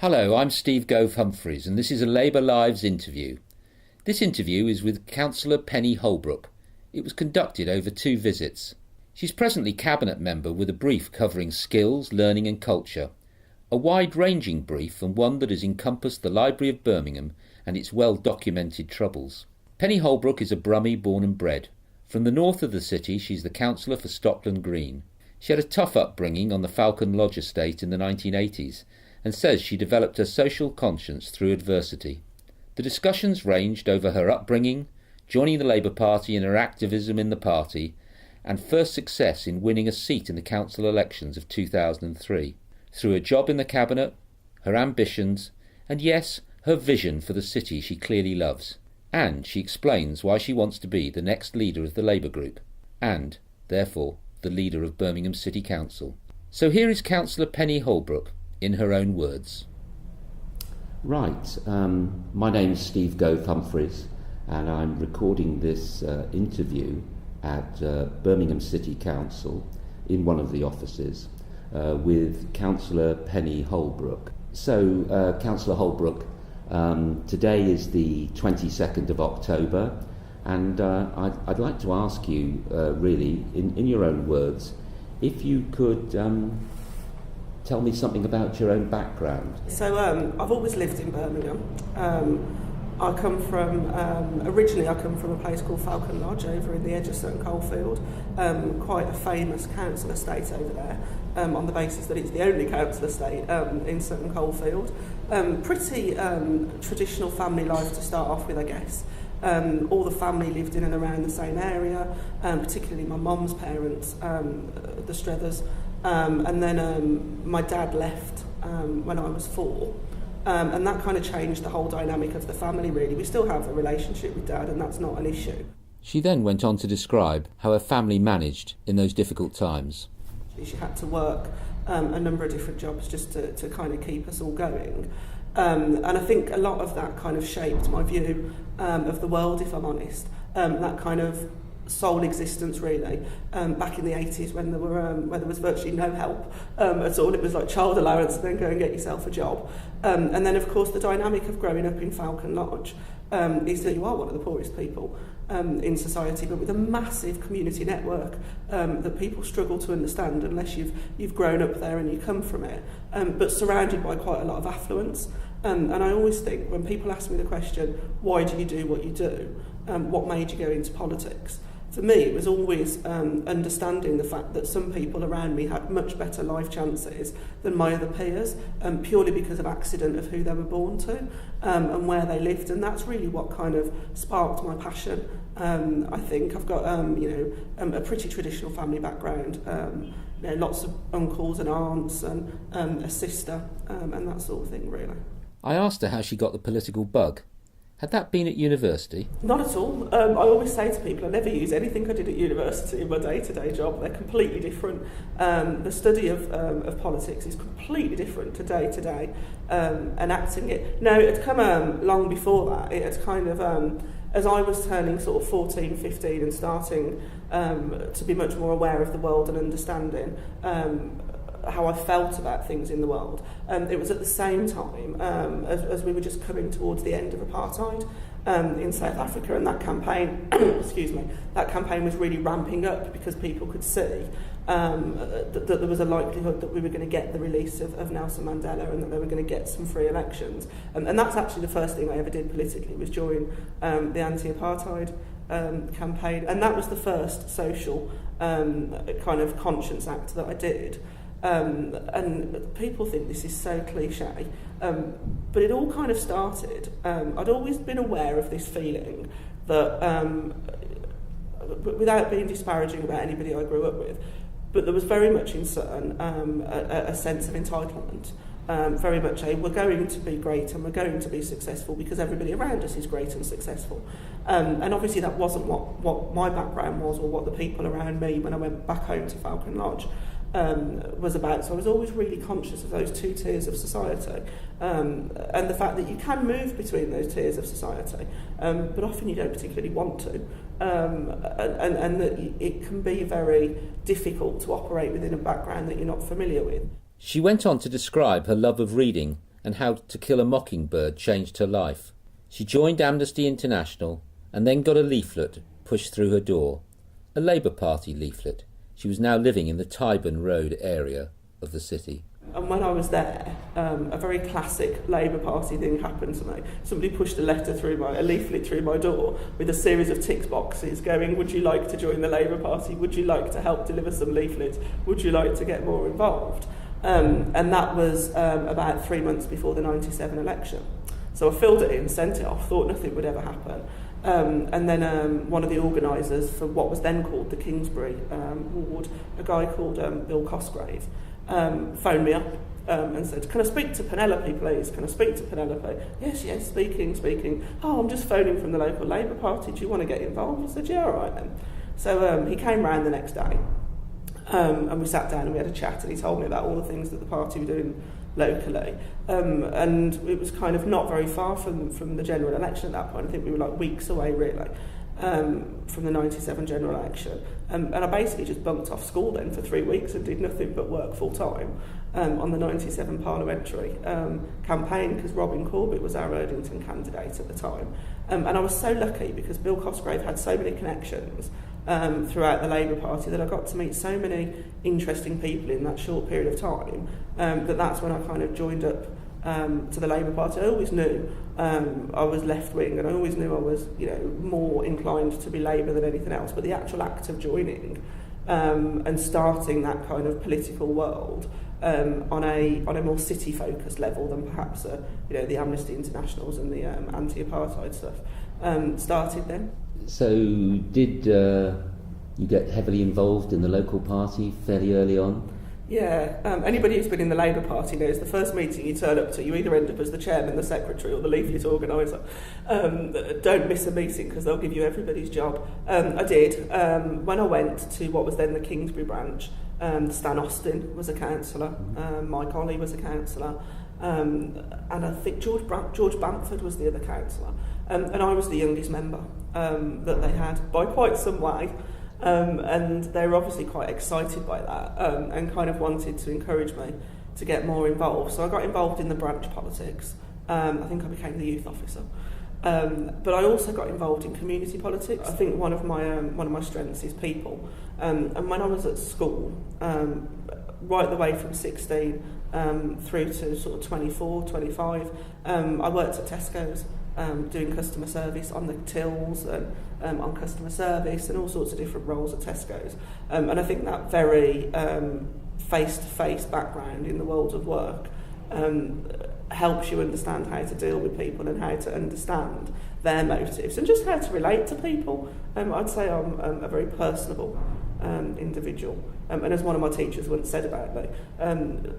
Hello, I'm Steve Gove-Humphreys and this is a Labour Lives interview. This interview is with Councillor Penny Holbrook. It was conducted over 2 visits. She's presently Cabinet Member with a brief covering skills, learning and culture. A wide-ranging brief and one that has encompassed the Library of Birmingham and its well-documented troubles. Penny Holbrook is a Brummie born and bred. From the north of the city, she's the Councillor for Stockland Green. She had a tough upbringing on the Falcon Lodge estate in the 1980s and says she developed her social conscience through adversity. The discussions ranged over her upbringing, joining the Labour Party and her activism in the party, and first success in winning a seat in the council elections of 2003, through a job in the Cabinet, her ambitions, and yes, her vision for the city she clearly loves. And she explains why she wants to be the next leader of the Labour group, and, therefore, the leader of Birmingham City Council. So here is Councillor Penny Holbrook, in her own words. Right, my name's Steve Gove-Humphreys and I'm recording this interview at Birmingham City Council in one of the offices with Councillor Penny Holbrook. So, Councillor Holbrook, today is the 22nd of October and I'd like to ask you really, in your own words, if you could tell me something about your own background. So I've always lived in Birmingham. I come from, originally I come from a place called Falcon Lodge over in the edge of Sutton Coldfield, quite a famous council estate over there, on the basis that it's the only council estate in Sutton Coldfield. Pretty traditional family life to start off with, I guess. All the family lived in and around the same area, particularly my mum's parents, the Strethers. And then my dad left when I was 4, and that kind of changed the whole dynamic of the family, really. We still have a relationship with Dad, and that's not an issue. She then went on to describe how her family managed in those difficult times. She had to work a number of different jobs just to kind of keep us all going. And I think a lot of that kind of shaped my view of the world, if I'm honest. That kind of sole existence, really, back in the 80s when there was virtually no help at all. It was like child allowance and then go and get yourself a job. And then, of course, the dynamic of growing up in Falcon Lodge is that you are one of the poorest people in society, but with a massive community network that people struggle to understand unless you've grown up there and you come from it, but surrounded by quite a lot of affluence. And I always think, when people ask me the question, why do you do what you do? What made you go into politics? For me, it was always understanding the fact that some people around me had much better life chances than my other peers, purely because of accident of who they were born to and where they lived. And that's really what kind of sparked my passion. I think I've got a pretty traditional family background, lots of uncles and aunts and a sister and that sort of thing, really. I asked her how she got the political bug. Had that been at university? Not at all. I always say to people, I never use anything I did at university in my day-to-day job. They're completely different. The study of politics is completely different to day-to-day, enacting it. No, it had come long before that. It had kind of, as I was turning sort of 14, 15 and starting to be much more aware of the world and understanding how I felt about things in the world. It was at the same time as we were just coming towards the end of apartheid in South Africa, and that campaign, that campaign was really ramping up because people could see that there was a likelihood that we were going to get the release of Nelson Mandela and that they were going to get some free elections. And that's actually the first thing I ever did politically, was join the anti-apartheid campaign, and that was the first social kind of conscience act that I did. And people think this is so cliche, but it all kind of started. I'd always been aware of this feeling that, without being disparaging about anybody I grew up with, but there was very much in Sutton a sense of entitlement. Very much we're going to be great and we're going to be successful because everybody around us is great and successful. And obviously that wasn't what my background was, or what the people around me when I went back home to Falcon Lodge was about. So I was always really conscious of those 2 tiers of society, and the fact that you can move between those tiers of society, but often you don't particularly want to, and that it can be very difficult to operate within a background that you're not familiar with. She went on to describe her love of reading and how To Kill a Mockingbird changed her life. She joined Amnesty International and then got a leaflet pushed through her door, a Labour Party leaflet. She was now living in the Tyburn Road area of the city. And when I was there, a very classic Labour Party thing happened to me. Somebody pushed a leaflet through my door with a series of tick boxes going, would you like to join the Labour Party? Would you like to help deliver some leaflets? Would you like to get more involved? And that was about 3 months before the 97 election. So I filled it in, sent it off, thought nothing would ever happen. And then one of the organisers for what was then called the Kingsbury ward, a guy called Bill Cosgrave, phoned me up and said, can I speak to Penelope, please? Can I speak to Penelope? Yes, speaking. Oh, I'm just phoning from the local Labour Party. Do you want to get involved? I said, yeah, all right then. So he came round the next day and we sat down and we had a chat, and he told me about all the things that the party were doing locally, and it was kind of not very far from the general election at that point. I think we were like weeks away really from the 97 general election, and I basically just bunked off school then for 3 weeks and did nothing but work full time on the 97 parliamentary campaign, because Robin Corbett was our Erdington candidate at the time, and I was so lucky because Bill Cosgrave had so many connections throughout the Labour Party that I got to meet so many interesting people in that short period of time, that's when I kind of joined up to the Labour Party. I always knew I was left-wing, and I always knew I was, more inclined to be Labour than anything else, but the actual act of joining and starting that kind of political world on a more city-focused level than perhaps the Amnesty Internationals and the anti-apartheid stuff started then. So did you get heavily involved in the local party fairly early on? Yeah, anybody who's been in the Labour Party knows the first meeting you turn up to, you either end up as the chairman, the secretary or the leaflet organiser. Don't miss a meeting because they'll give you everybody's job. I did. When I went to what was then the Kingsbury branch, Stan Austin was a councillor, Mike Ollie was a councillor, and I think George Bamford was the other councillor. And I was the youngest member that they had by quite some way. And they were obviously quite excited by that and kind of wanted to encourage me to get more involved. So I got involved in the branch politics. I think I became the youth officer. But I also got involved in community politics. I think one of my strengths is people. And when I was at school, right the way from 16 through to sort of 24, 25, I worked at Tesco's. Doing customer service on the tills and on customer service and all sorts of different roles at Tesco's. And I think that very face-to-face background in the world of work helps you understand how to deal with people and how to understand their motives and just how to relate to people. I'd say I'm a very personable individual. And as one of my teachers once said about me,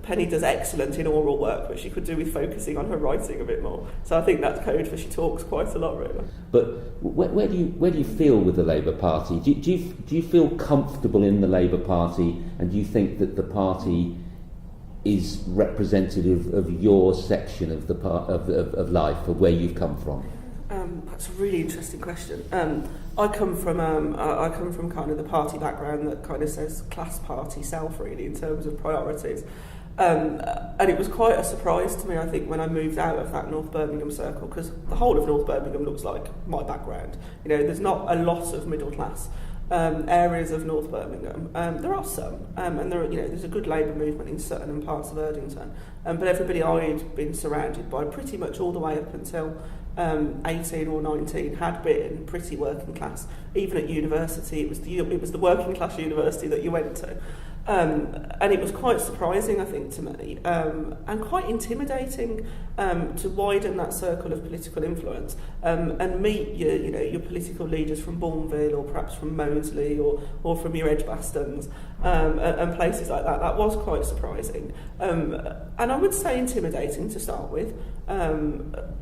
Penny does excellent in oral work, but she could do with focusing on her writing a bit more. So I think that's code for she talks quite a lot, really. But where do you feel with the Labour Party? Do you feel comfortable in the Labour Party, and do you think that the party is representative of your section of the of life, of where you've come from? That's a really interesting question. I come from kind of the party background that kind of says class party self, really, in terms of priorities. And it was quite a surprise to me, I think, when I moved out of that North Birmingham circle, because the whole of North Birmingham looks like my background. There's not a lot of middle class areas of North Birmingham. There are some, and there's a good Labour movement in certain parts of Erdington. But everybody I'd been surrounded by, pretty much all the way up until 18 or 19, had been pretty working class. Even at university, it was the working class university that you went to. And it was quite surprising, I think, to me, and quite intimidating to widen that circle of political influence and meet your political leaders from Bourneville or perhaps from Moseley or from your Edgbastons and places like that. That was quite surprising. And I would say intimidating to start with,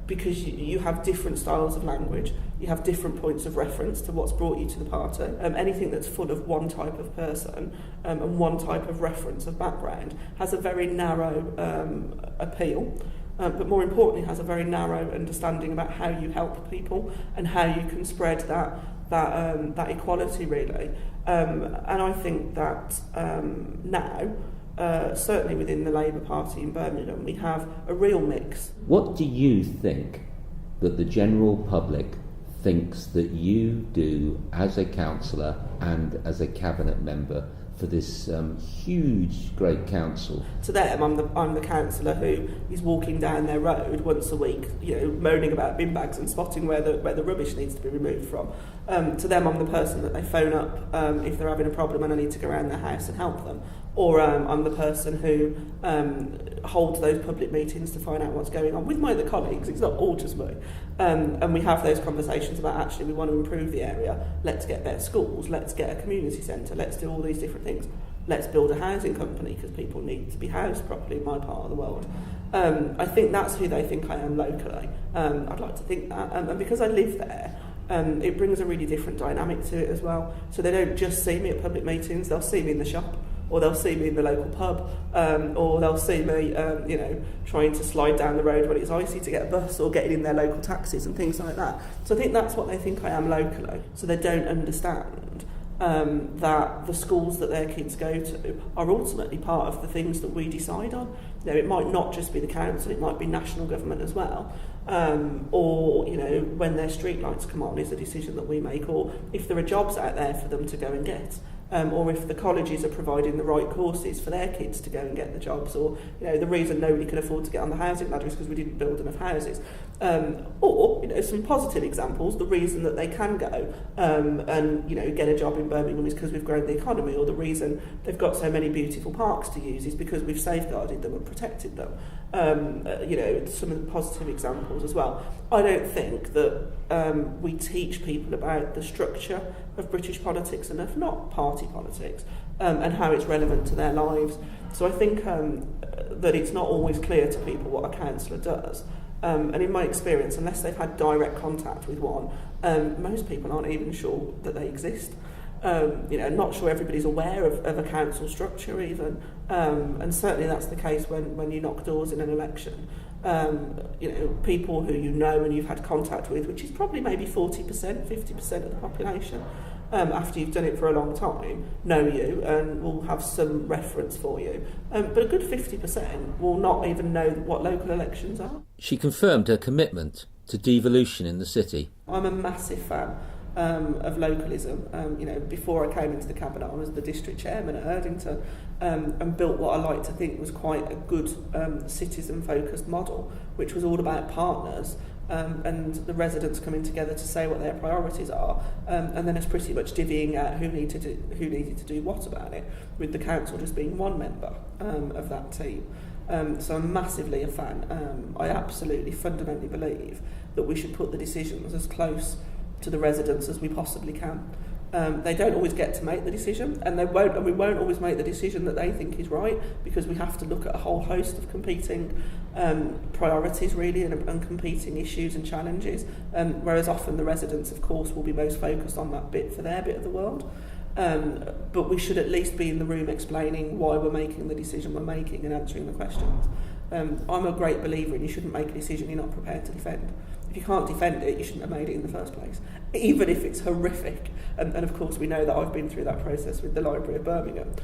because you have different styles of language, you have different points of reference to what's brought you to the party. Anything that's full of one type of person and one type of reference of background has a very narrow appeal, but more importantly has a very narrow understanding about how you help people and how you can spread that equality, really. And I think that now certainly within the Labour Party in Birmingham, we have a real mix. What do you think that the general public thinks that you do as a councillor and as a cabinet member for this huge, great council? To them, I'm the councillor who is walking down their road once a week, moaning about bin bags and spotting where the rubbish needs to be removed from. To them, I'm the person that they phone up if they're having a problem and I need to go around their house and help them. Or I'm the person who holds those public meetings to find out what's going on with my other colleagues. It's not all just me. And we have those conversations about actually we want to improve the area. Let's get better schools. Let's get a community centre. Let's do all these different things. Let's build a housing company because people need to be housed properly in my part of the world. I think that's who they think I am locally. I'd like to think that. And because I live there, it brings a really different dynamic to it as well. So they don't just see me at public meetings, they'll see me in the shop, or they'll see me in the local pub, or they'll see me, trying to slide down the road when it's icy to get a bus, or getting in their local taxis and things like that. So I think that's what they think I am locally. So they don't understand that the schools that their kids go to are ultimately part of the things that we decide on. It might not just be the council, it might be national government as well. Or when their street lights come on is a decision that we make, or if there are jobs out there for them to go and get. Or if the colleges are providing the right courses for their kids to go and get the jobs, or the reason nobody can afford to get on the housing ladder is because we didn't build enough houses. Or some positive examples, the reason that they can go and get a job in Birmingham is because we've grown the economy, or the reason they've got so many beautiful parks to use is because we've safeguarded them and protected them. Some of the positive examples as well. I don't think that we teach people about the structure of British politics enough, not party politics, and how it's relevant to their lives. So I think that it's not always clear to people what a councillor does. And in my experience, unless they've had direct contact with one, most people aren't even sure that they exist. Not sure everybody's aware of a council structure even, and certainly that's the case when you knock doors in an election. People who you know and you've had contact with, which is probably maybe 40%, 50% of the population, after you've done it for a long time, know you and will have some reference for you. But a good 50% will not even know what local elections are. She confirmed her commitment to devolution in the city. I'm a massive fan of localism. Before I came into the cabinet, I was the district chairman at Erdington, and built what I like to think was quite a good citizen-focused model, which was all about partners and the residents coming together to say what their priorities are, and then it's pretty much divvying out who needed to do what about it, with the council just being one member of that team. So I'm massively a fan. I absolutely fundamentally believe that we should put the decisions as close to the residents as we possibly can. They don't always get to make the decision, and we won't always make the decision that they think is right, because we have to look at a whole host of competing priorities really, and competing issues and challenges, whereas often the residents of course will be most focused on that bit for their bit of the world. But we should at least be in the room explaining why we're making the decision we're making and answering the questions. I'm a great believer in you shouldn't make a decision you're not prepared to defend. If you can't defend it, you shouldn't have made it in the first place, even if it's horrific. And of course we know that I've been through that process with the Library of Birmingham,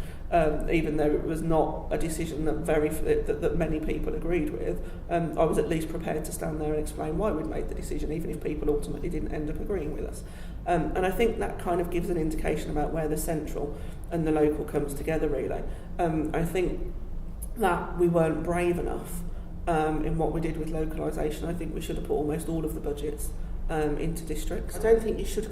even though it was not a decision that many people agreed with. I was at least prepared to stand there and explain why we'd made the decision, even if people ultimately didn't end up agreeing with us. And I think that kind of gives an indication about where the central and the local comes together really. I think that we weren't brave enough in what we did with localisation. I think we should have put almost all of the budgets into districts. I don't think you should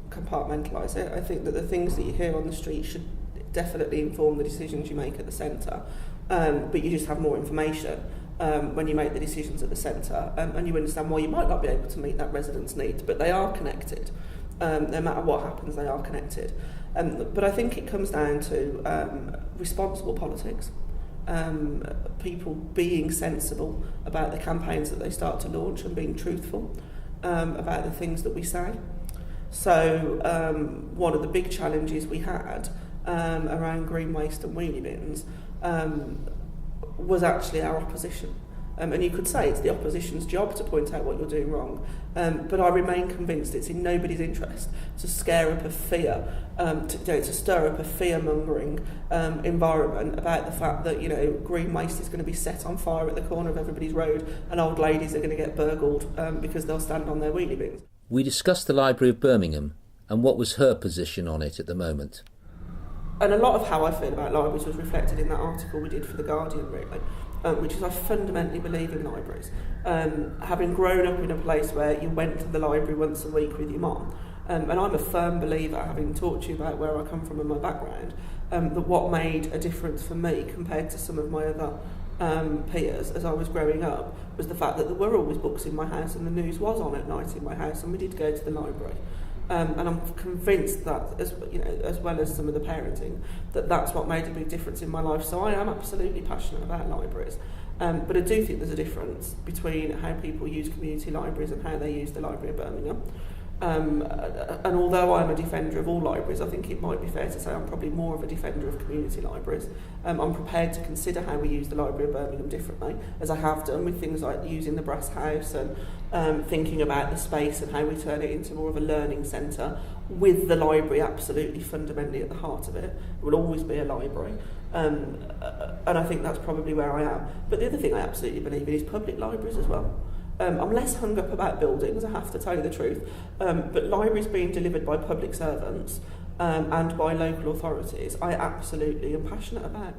compartmentalise it. I think that the things that you hear on the street should definitely inform the decisions you make at the centre, but you just have more information when you make the decisions at the centre, and you understand why you might not be able to meet that resident's needs, but they are connected. No matter what happens, they are connected. But I think it comes down to responsible politics. People being sensible about the campaigns that they start to launch and being truthful about the things that we say. So one of the big challenges we had around green waste and wheelie bins was actually our opposition. And you could say it's the opposition's job to point out what you're doing wrong. But I remain convinced it's in nobody's interest to scare up a fear, to stir up a fear-mongering environment about the fact that, green waste is going to be set on fire at the corner of everybody's road and old ladies are going to get burgled because they'll stand on their wheelie bins. We discussed the Library of Birmingham and what was her position on it at the moment. And a lot of how I feel about libraries was reflected in that article we did for The Guardian, really, which is I fundamentally believe in libraries. Having grown up in a place where you went to the library once a week with your mum, and I'm a firm believer, having talked to you about where I come from and my background, that what made a difference for me compared to some of my other peers as I was growing up was the fact that there were always books in my house and the news was on at night in my house and we did go to the library. And I'm convinced that, as well as some of the parenting, that's what made a big difference in my life. So I am absolutely passionate about libraries. But I do think there's a difference between how people use community libraries and how they use the Library of Birmingham. And although I'm a defender of all libraries, I think it might be fair to say I'm probably more of a defender of community libraries. I'm prepared to consider how we use the Library of Birmingham differently, as I have done with things like using the Brass House and thinking about the space and how we turn it into more of a learning centre, with the library absolutely fundamentally at the heart of it. It will always be a library. And I think that's probably where I am. But the other thing I absolutely believe in is public libraries as well. I'm less hung up about buildings, I have to tell you the truth, but libraries being delivered by public servants and by local authorities, I absolutely am passionate about.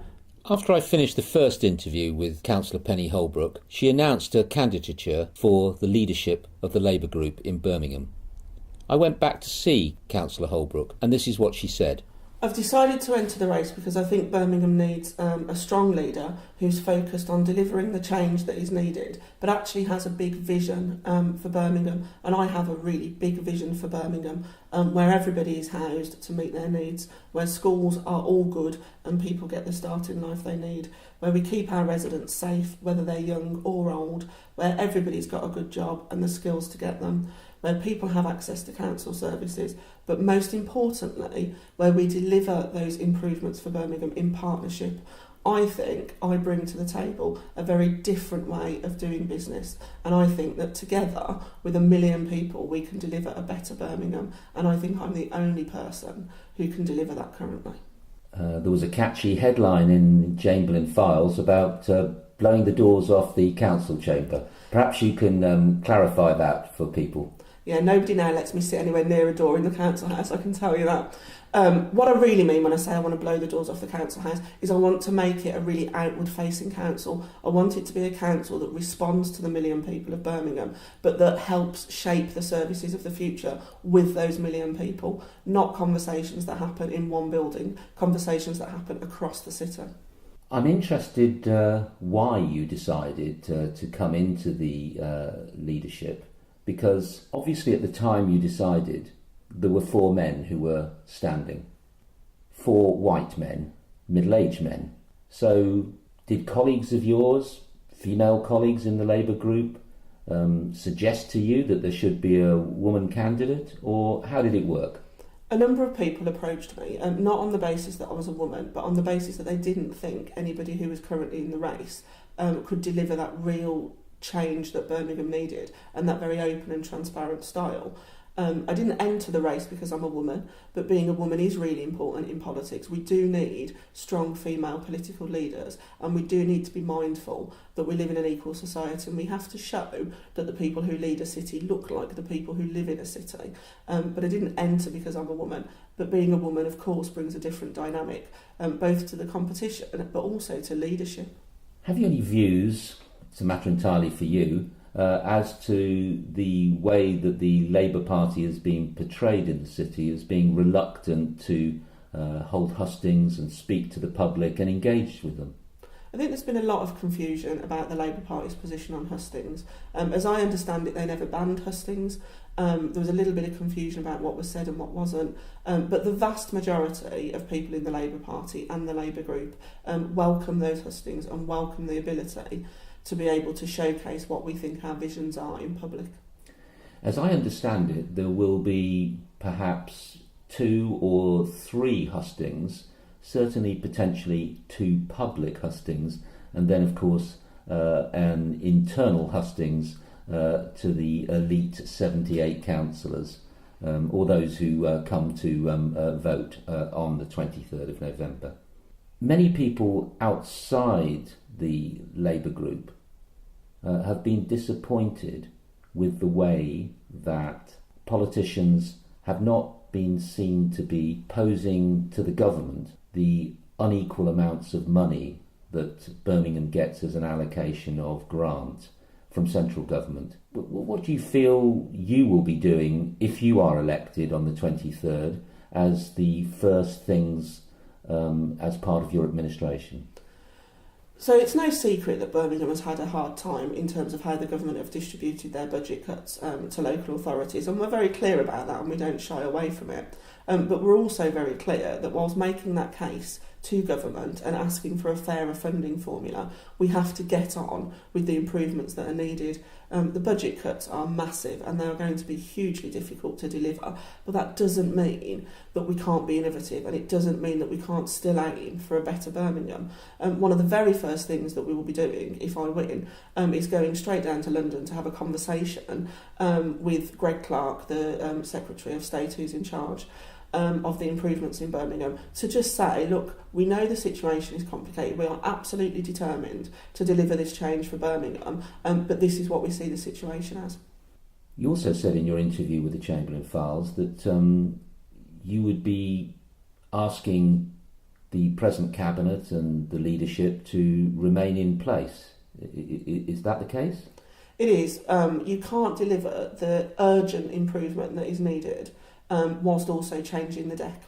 After I finished the first interview with Councillor Penny Holbrook, she announced her candidature for the leadership of the Labour group in Birmingham. I went back to see Councillor Holbrook, and this is what she said. I've decided to enter the race because I think Birmingham needs a strong leader who's focused on delivering the change that is needed, but actually has a big vision for Birmingham. And I have a really big vision for Birmingham, where everybody is housed to meet their needs, where schools are all good and people get the start in life they need, where we keep our residents safe, whether they're young or old, where everybody's got a good job and the skills to get them, where people have access to council services, but most importantly, where we deliver those improvements for Birmingham in partnership. I think I bring to the table a very different way of doing business, and I think that together with 1 million people we can deliver a better Birmingham, and I think I'm the only person who can deliver that currently. There was a catchy headline in Chamberlain Files about blowing the doors off the council chamber. Perhaps you can clarify that for people. Yeah, nobody now lets me sit anywhere near a door in the council house, I can tell you that. What I really mean when I say I want to blow the doors off the council house is I want to make it a really outward-facing council. I want it to be a council that responds to the 1 million people of Birmingham, but that helps shape the services of the future with those 1 million people, not conversations that happen in one building, conversations that happen across the city. I'm interested why you decided to come into the leadership. Because obviously at the time you decided, there were 4 men who were standing. 4 white men, middle-aged men. So did colleagues of yours, female colleagues in the Labour group, suggest to you that there should be a woman candidate, or how did it work? A number of people approached me, not on the basis that I was a woman, but on the basis that they didn't think anybody who was currently in the race could deliver that real change that Birmingham needed and that very open and transparent style. I didn't enter the race because I'm a woman, but being a woman is really important in politics. We do need strong female political leaders, and we do need to be mindful that we live in an equal society, and we have to show that the people who lead a city look like the people who live in a city. But I didn't enter because I'm a woman, but being a woman of course brings a different dynamic, both to the competition but also to leadership. Have you any views, it's a matter entirely for you, as to the way that the Labour Party has been portrayed in the city as being reluctant to hold hustings and speak to the public and engage with them? I think there's been a lot of confusion about the Labour Party's position on hustings. As I understand it, they never banned hustings. There was a little bit of confusion about what was said and what wasn't. But the vast majority of people in the Labour Party and the Labour group welcome those hustings and welcome the ability to be able to showcase what we think our visions are in public. As I understand it, there will be perhaps 2 or 3 hustings, certainly potentially 2 public hustings, and then of course an internal hustings to the elite 78 councillors, or those who come to vote on the 23rd of November. Many people outside the Labour group have been disappointed with the way that politicians have not been seen to be posing to the government the unequal amounts of money that Birmingham gets as an allocation of grant from central government. What do you feel you will be doing if you are elected on the 23rd as the first things as part of your administration? So it's no secret that Birmingham has had a hard time in terms of how the government have distributed their budget cuts to local authorities, and we're very clear about that and we don't shy away from it. But we're also very clear that whilst making that case to government and asking for a fairer funding formula, we have to get on with the improvements that are needed. The budget cuts are massive and they are going to be hugely difficult to deliver, but that doesn't mean that we can't be innovative, and it doesn't mean that we can't still aim for a better Birmingham. One of the very first things that we will be doing if I win is going straight down to London to have a conversation with Greg Clark, the Secretary of State who's in charge of the improvements in Birmingham, to just say, look, we know the situation is complicated, we are absolutely determined to deliver this change for Birmingham, but this is what we see the situation as. You also said in your interview with the Chamberlain Files that you would be asking the present cabinet and the leadership to remain in place. Is that the case? It is. You can't deliver the urgent improvement that is needed whilst also changing the deck.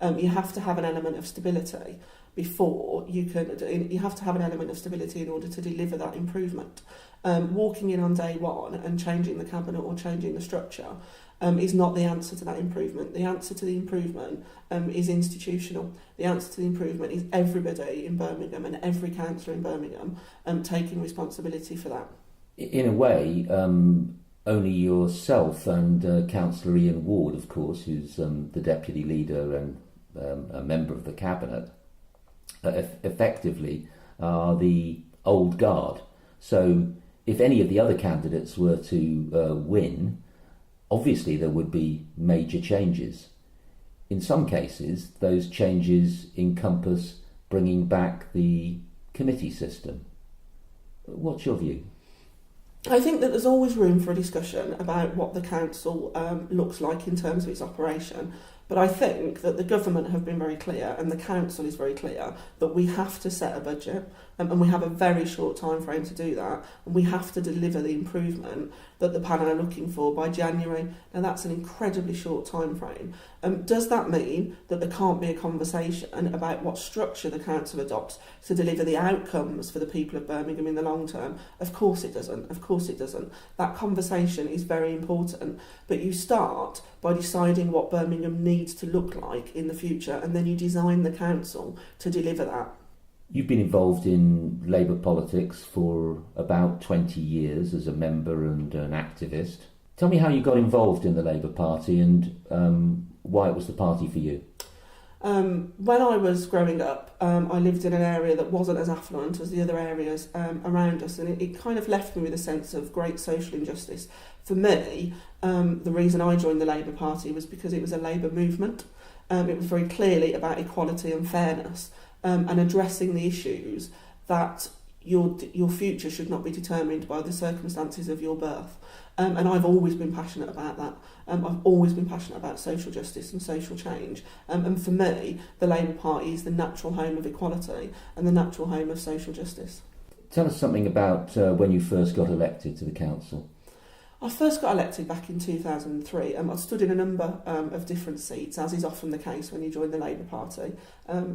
You have to have an element of stability before you can. You have to have an element of stability in order to deliver that improvement. Walking in on day one and changing the cabinet or changing the structure is not the answer to that improvement. The answer to the improvement is institutional. The answer to the improvement is everybody in Birmingham and every councillor in Birmingham taking responsibility for that. In a way, only yourself and Councillor Ian Ward, of course, who's the deputy leader and a member of the cabinet, effectively are the old guard. So if any of the other candidates were to win, obviously there would be major changes. In some cases, those changes encompass bringing back the committee system. What's your view? I think that there's always room for a discussion about what the council looks like in terms of its operation. But I think that the government have been very clear and the council is very clear that we have to set a budget and we have a very short time frame to do that, and we have to deliver the improvement that the panel are looking for by January. Now that's an incredibly short time frame. Does that mean that there can't be a conversation about what structure the council adopts to deliver the outcomes for the people of Birmingham in the long term? Of course it doesn't. Of course it doesn't. That conversation is very important, but you start by deciding what Birmingham needs to look like in the future, and then you design the council to deliver that. You've been involved in Labour politics for about 20 years as a member and an activist. Tell me how you got involved in the Labour Party and why it was the party for you. When I was growing up, I lived in an area that wasn't as affluent as the other areas around us, and it kind of left me with a sense of great social injustice. For me, the reason I joined the Labour Party was because it was a Labour movement. It was very clearly about equality and fairness and addressing the issues that your future should not be determined by the circumstances of your birth. And I've always been passionate about that. I've always been passionate about social justice and social change. And for me, the Labour Party is the natural home of equality and the natural home of social justice. Tell us something about when you first got elected to the council. I first got elected back in 2003. I stood in a number of different seats, as is often the case when you join the Labour Party,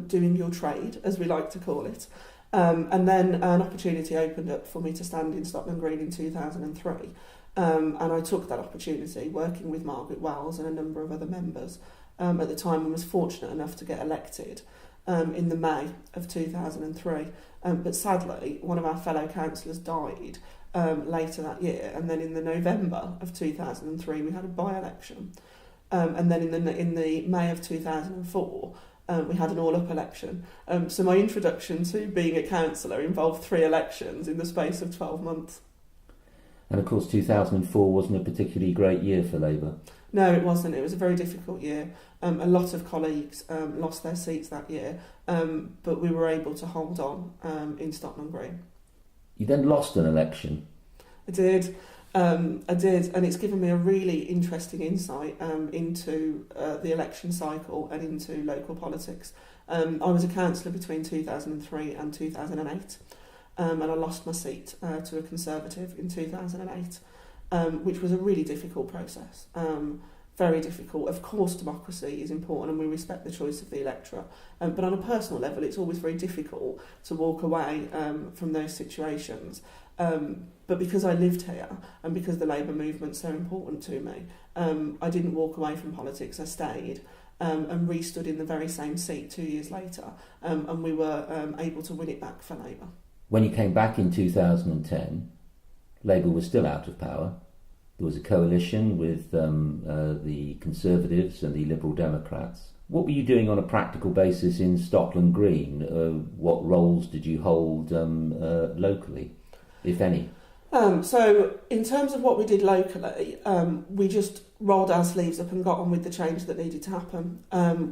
doing your trade, as we like to call it. And then an opportunity opened up for me to stand in Stockland Green in 2003. And I took that opportunity, working with Margaret Wells and a number of other members at the time, and was fortunate enough to get elected in the May of 2003. But sadly, one of our fellow councillors died later that year, and then in the November of 2003 we had a by-election, and then in the May of 2004 We had an all-up election. So my introduction to being a councillor involved 3 elections in the space of 12 months. And of course 2004 wasn't a particularly great year for Labour. No, it wasn't. It was a very difficult year. A lot of colleagues lost their seats that year, but we were able to hold on in Stockland Green. You then lost an election. I did, and it's given me a really interesting insight into the election cycle and into local politics. I was a councillor between 2003 and 2008, and I lost my seat to a Conservative in 2008, which was a really difficult process. Very difficult. Of course, democracy is important and we respect the choice of the electorate. But on a personal level, it's always very difficult to walk away from those situations. But because I lived here and because the Labour movement's so important to me, I didn't walk away from politics. I stayed and re-stood in the very same seat 2 years later. And we were able to win it back for Labour. When you came back in 2010, Labour was still out of power. There was a coalition with the Conservatives and the Liberal Democrats. What were you doing on a practical basis in Stockland Green? What roles did you hold locally, if any? So in terms of what we did locally, we just rolled our sleeves up and got on with the change that needed to happen.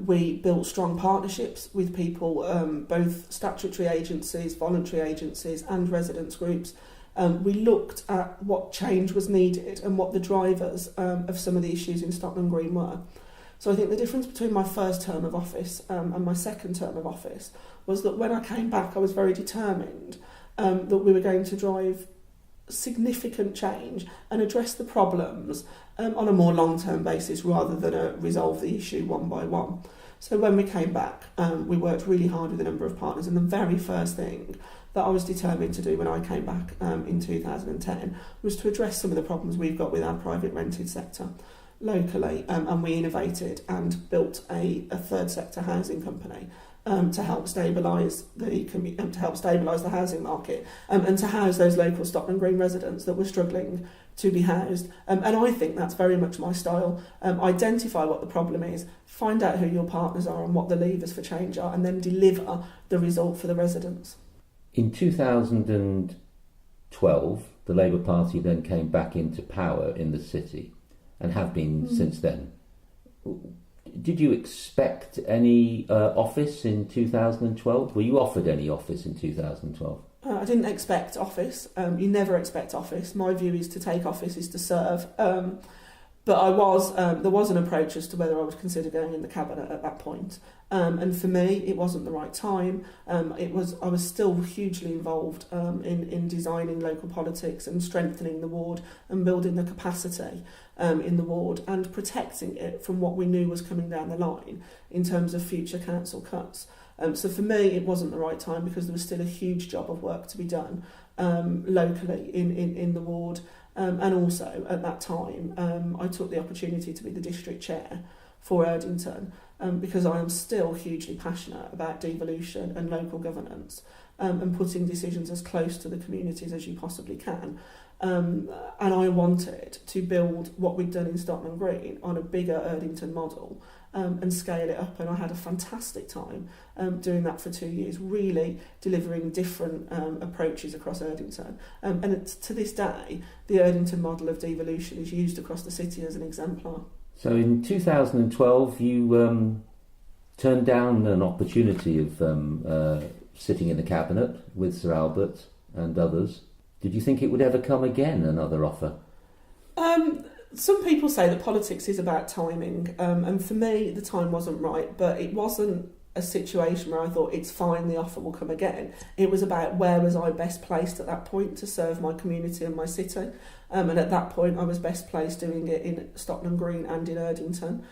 We built strong partnerships with people, both statutory agencies, voluntary agencies and residents groups. We looked at what change was needed and what the drivers of some of the issues in Stockland Green were. So I think the difference between my first term of office and my second term of office was that when I came back I was very determined that we were going to drive significant change and address the problems on a more long-term basis rather than resolve the issue one by one. So when we came back, we worked really hard with a number of partners, and the very first thing that I was determined to do when I came back in 2010 was to address some of the problems we've got with our private rented sector locally, and we innovated and built a third sector housing company to help stabilise the housing market and to house those local Stockland Green residents that were struggling to be housed. And I think that's very much my style. Identify what the problem is, find out who your partners are and what the levers for change are, and then deliver the result for the residents. In 2012, the Labour Party then came back into power in the city and have been since then. Did you expect any office in 2012? Were you offered any office in 2012? I didn't expect office. You never expect office. My view is to take office is to serve. But there was an approach as to whether I would consider going in the cabinet at that point. And for me, it wasn't the right time. I was still hugely involved in designing local politics and strengthening the ward and building the capacity in the ward and protecting it from what we knew was coming down the line in terms of future council cuts. So for me, it wasn't the right time because there was still a huge job of work to be done locally in the ward. And also, at that time, I took the opportunity to be the district chair for Erdington because I am still hugely passionate about devolution and local governance and putting decisions as close to the communities as you possibly can. And I wanted to build what we'd done in Stockland Green on a bigger Erdington model and scale it up, and I had a fantastic time doing that for 2 years, really delivering different approaches across Erdington. And to this day, the Erdington model of devolution is used across the city as an exemplar. So in 2012, you turned down an opportunity of sitting in the cabinet with Sir Albert and others. Did you think it would ever come again, another offer? Some people say that politics is about timing, and for me the time wasn't right, but it wasn't a situation where I thought it's fine, the offer will come again. It was about where was I best placed at that point to serve my community and my city, and at that point I was best placed doing it in Stockland Green and in Erdington.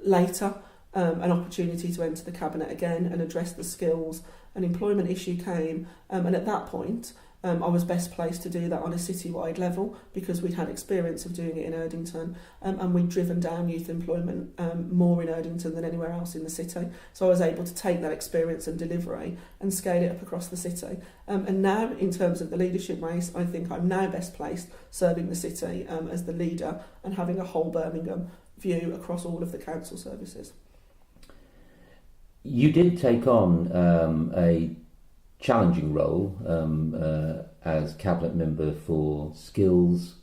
Later, an opportunity to enter the cabinet again and address the skills and employment issue came, and at that point I was best placed to do that on a citywide level because we'd had experience of doing it in Erdington, and we'd driven down youth employment more in Erdington than anywhere else in the city. So I was able to take that experience and delivery and scale it up across the city. And now, in terms of the leadership race, I think I'm now best placed serving the city as the leader and having a whole Birmingham view across all of the council services. You did take on a challenging role as cabinet member for skills,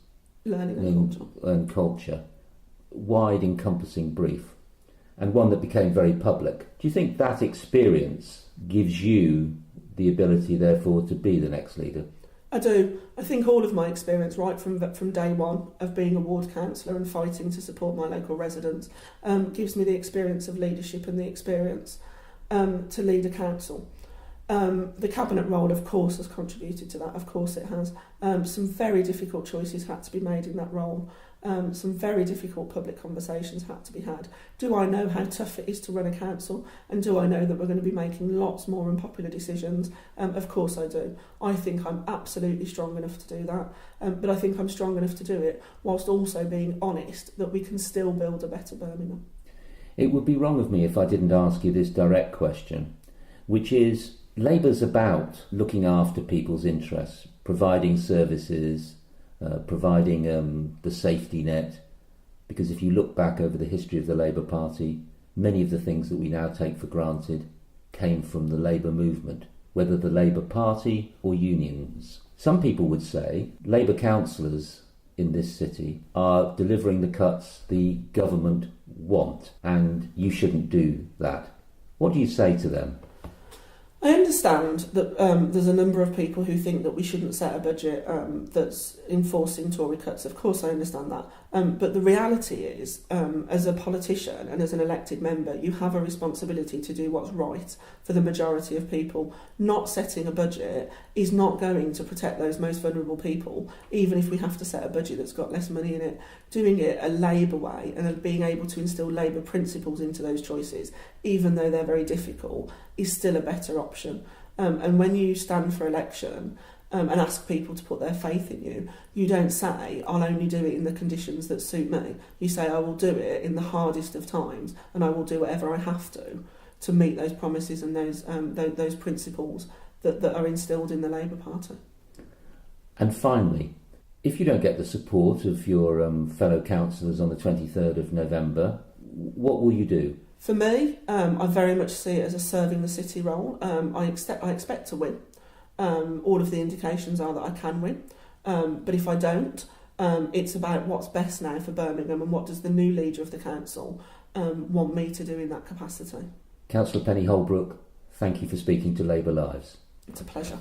learning and culture, wide encompassing brief, and one that became very public. Do you think that experience gives you the ability, therefore, to be the next leader? I do. I think all of my experience, right from day one of being a ward councillor and fighting to support my local residents, gives me the experience of leadership and the experience to lead a council. The cabinet role, of course, has contributed to that. Of course it has. Some very difficult choices had to be made in that role. Some very difficult public conversations had to be had. Do I know how tough it is to run a council? And do I know that we're going to be making lots more unpopular decisions? Of course I do. I think I'm absolutely strong enough to do that. But I think I'm strong enough to do it whilst also being honest that we can still build a better Birmingham. It would be wrong of me if I didn't ask you this direct question, which is, Labour's about looking after people's interests, providing services, providing the safety net, because if you look back over the history of the Labour Party, many of the things that we now take for granted came from the Labour movement, whether the Labour Party or unions. Some people would say Labour councillors in this city are delivering the cuts the government want, and you shouldn't do that. What do you say to them? I understand that there's a number of people who think that we shouldn't set a budget that's enforcing Tory cuts. Of course I understand that. But the reality is, as a politician and as an elected member, you have a responsibility to do what's right for the majority of people. Not setting a budget is not going to protect those most vulnerable people, even if we have to set a budget that's got less money in it. Doing it a Labour way and being able to instil Labour principles into those choices, even though they're very difficult, is still a better option. And when you stand for election and ask people to put their faith in you, you don't say, I'll only do it in the conditions that suit me. You say, I will do it in the hardest of times, and I will do whatever I have to meet those promises and those principles that are instilled in the Labour Party. And finally, if you don't get the support of your fellow councillors on the 23rd of November, what will you do? For me, I very much see it as a serving the city role. I expect to win. All of the indications are that I can win. But if I don't, it's about what's best now for Birmingham and what does the new leader of the council want me to do in that capacity. Councillor Penny Holbrook, thank you for speaking to Labour Lives. It's a pleasure.